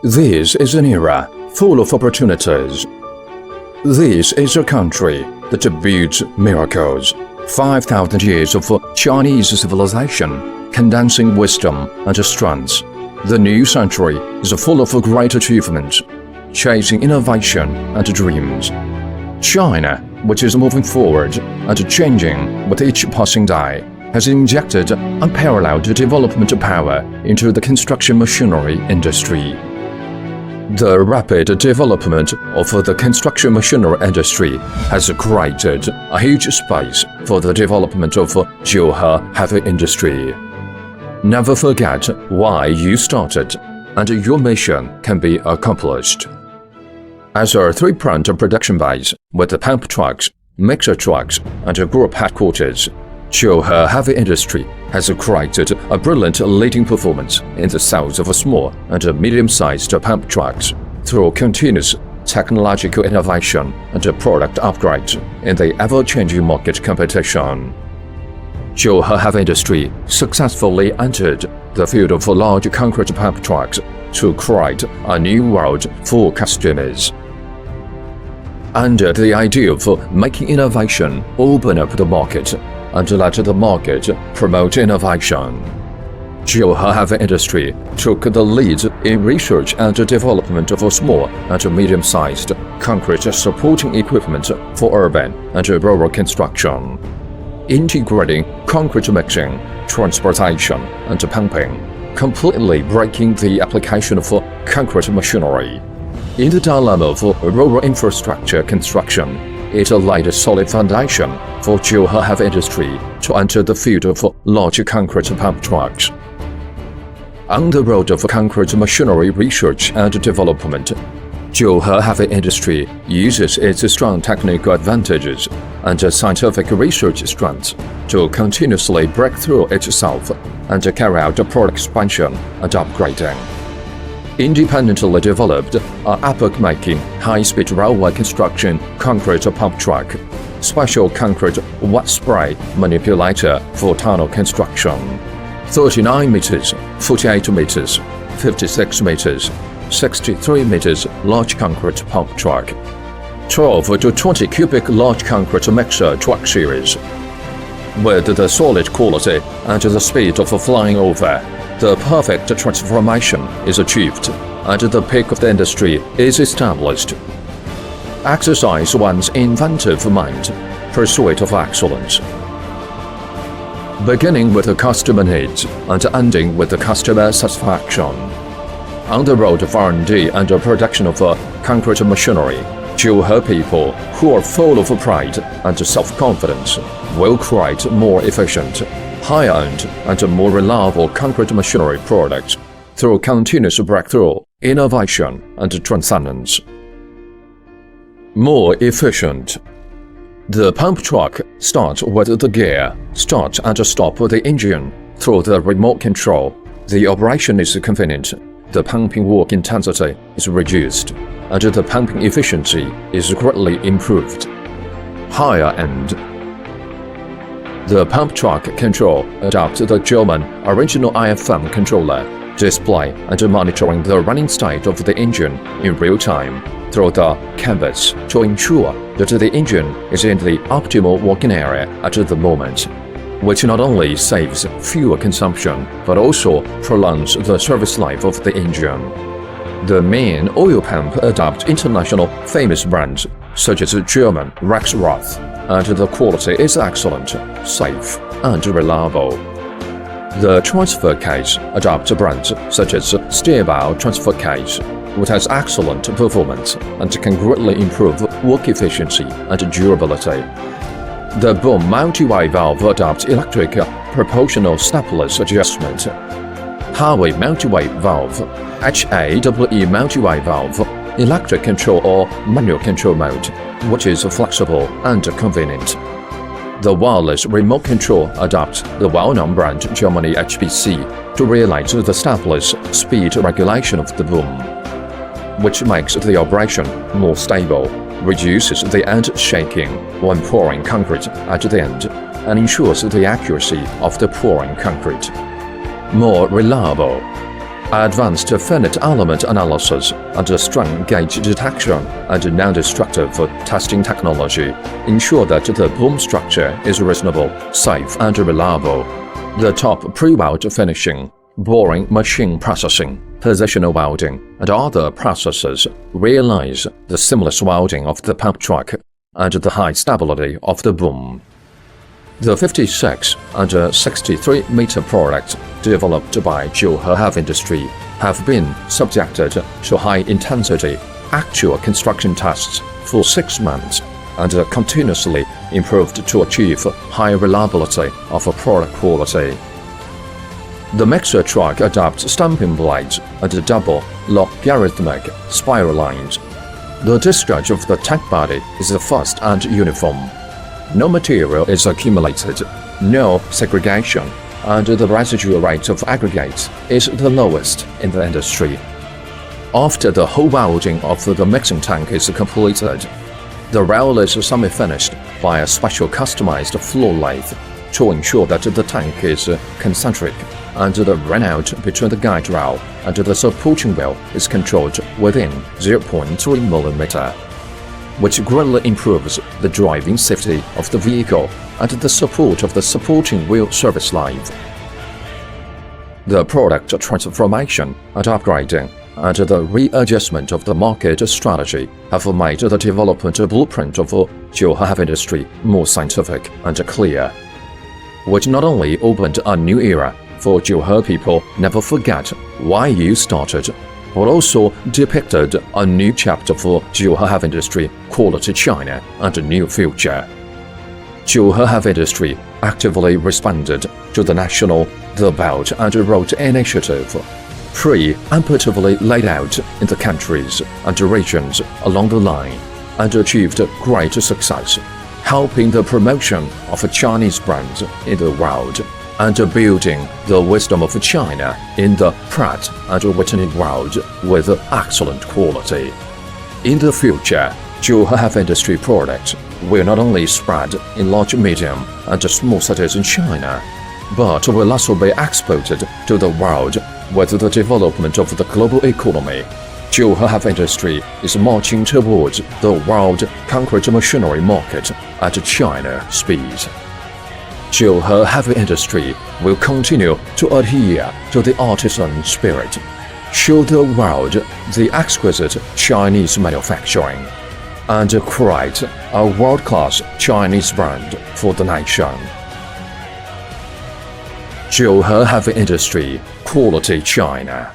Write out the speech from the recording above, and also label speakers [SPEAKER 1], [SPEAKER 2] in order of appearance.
[SPEAKER 1] This is an era full of opportunities. This is a country that builds miracles. 5,000 years of Chinese civilization, condensing wisdom and strength. The new century is full of great achievements, chasing innovation and dreams. China, which is moving forward and changing with each passing day, has injected unparalleled development power into the construction machinery industry. The rapid development of the construction machinery industry has created a huge space for the development of JIUHE heavy industry. Never forget why you started, and your mission can be accomplished. As a three-pronged production base with pump trucks, mixer trucks, and a group headquarters, JIUHE Heavy Industry has created a brilliant leading performance in the sales of small and medium-sized pump trucks through continuous technological innovation and product upgrades in the ever-changing market competition. JIUHE Heavy Industry successfully entered the field of large concrete pump trucks to create a new world for customers. Under the idea of making innovation open up the market and let the market promote innovation, JIUHE Heavy Industry took the lead in research and development of small and medium-sized concrete supporting equipment for urban and rural construction, integrating concrete mixing, transportation, and pumping, completely breaking the application of concrete machinery. In the dilemma of rural infrastructure construction, it laid a solid foundation for JIUHE Heavy Industry to enter the field of large concrete pump trucks. On the road of concrete machinery research and development, JIUHE Heavy Industry uses its strong technical advantages and scientific research strengths to continuously break through itself and carry out product expansion and upgrading. Independently developed are epoch-making high-speed railway construction concrete pump truck, special concrete wet spray manipulator for tunnel construction, 39 meters, 48 meters, 56 meters, 63 meters large concrete pump truck, 12 to 20 cubic large concrete mixer truck series. With the solid quality and the speed of flying over, the perfect transformation is achieved, and the peak of the industry is established. Exercise one's inventive mind, pursuit of excellence. Beginning with the customer needs and ending with the customer satisfaction. On the road of R&D and production of concrete machinery, JIUHE people who are full of pride and self-confidence will create more efficient, high-end and more reliable concrete machinery products through continuous breakthrough, innovation and transcendence. More efficient. The pump truck starts with the gear, start and stop the engine through the remote control. The operation is convenient, the pumping work intensity is reduced, and the pumping efficiency is greatly improved. Higher end. The pump truck control adopts the German original IFM controller, display and monitoring the running state of the engine in real time through the canvas to ensure that the engine is in the optimal working area at the moment, which not only saves fuel consumption but also prolongs the service life of the engine. The main oil pump adopts international famous brands such as German Rexroth, and the quality is excellent, safe, and reliable. The transfer case adopts brands such as Steerbau transfer case, which has excellent performance and can greatly improve work efficiency and durability. The boom multi-way valve adopts electric proportional stepless adjustment. Highway multi-way valve, HAWE multi-way valve, electric control or manual control mode, which is flexible and convenient. The wireless remote control adopts the well-known brand Germany HPC to realize the stepless speed regulation of the boom, which makes the operation more stable, reduces the end shaking when pouring concrete at the end, and ensures the accuracy of the pouring concrete. More reliable. Advanced finite element analysis and strain gauge detection and non-destructive testing technology ensure that the boom structure is reasonable, safe, and reliable. The top pre-weld finishing, boring machine processing, positional welding, and other processes realize the seamless welding of the pump track and the high stability of the boom. The 56 and 63-meter products developed by JIUHE Heavy Industry have been subjected to high-intensity actual construction tests for 6 months and continuously improved to achieve high reliability of product quality. The mixer truck adopts stamping blades and double logarithmic spiral lines. The discharge of the tank body is fast and uniform. No material is accumulated, no segregation, and the residual rate of aggregates is the lowest in the industry. After the whole welding of the mixing tank is completed, the rail is semi-finished by a special customized floor lathe to ensure that the tank is concentric and the runout between the guide rail and the supporting wheel is controlled within 0.3 mm, which greatly improves the driving safety of the vehicle and the support of the supporting wheel service life. The product transformation and upgrading and the readjustment of the market strategy have made the development blueprint of JIUHE Heavy Industry more scientific and clear, which not only opened a new era for JIUHE people never forget why you started, but also depicted a new chapter for JIUHE Heavy Industry Quality China and a new future. JIUHE Heavy Industry actively responded to the National The Belt and Road Initiative, preemptively laid out in the countries and regions along the line, and achieved great success, helping the promotion of Chinese brands in the world and building the wisdom of China in the Pratt and Whitney world with excellent quality. In the future, JIUHE Heavy Industry products will not only spread in large, medium, and small cities in China, but will also be exported to the world with the development of the global economy. JIUHE Heavy Industry is marching towards the world concrete machinery market at China speed. JIUHE Heavy Industry will continue to adhere to the artisan spirit, show the world the exquisite Chinese manufacturing, and create a world-class Chinese brand for the nation. JIUHE Heavy Industry, Quality China.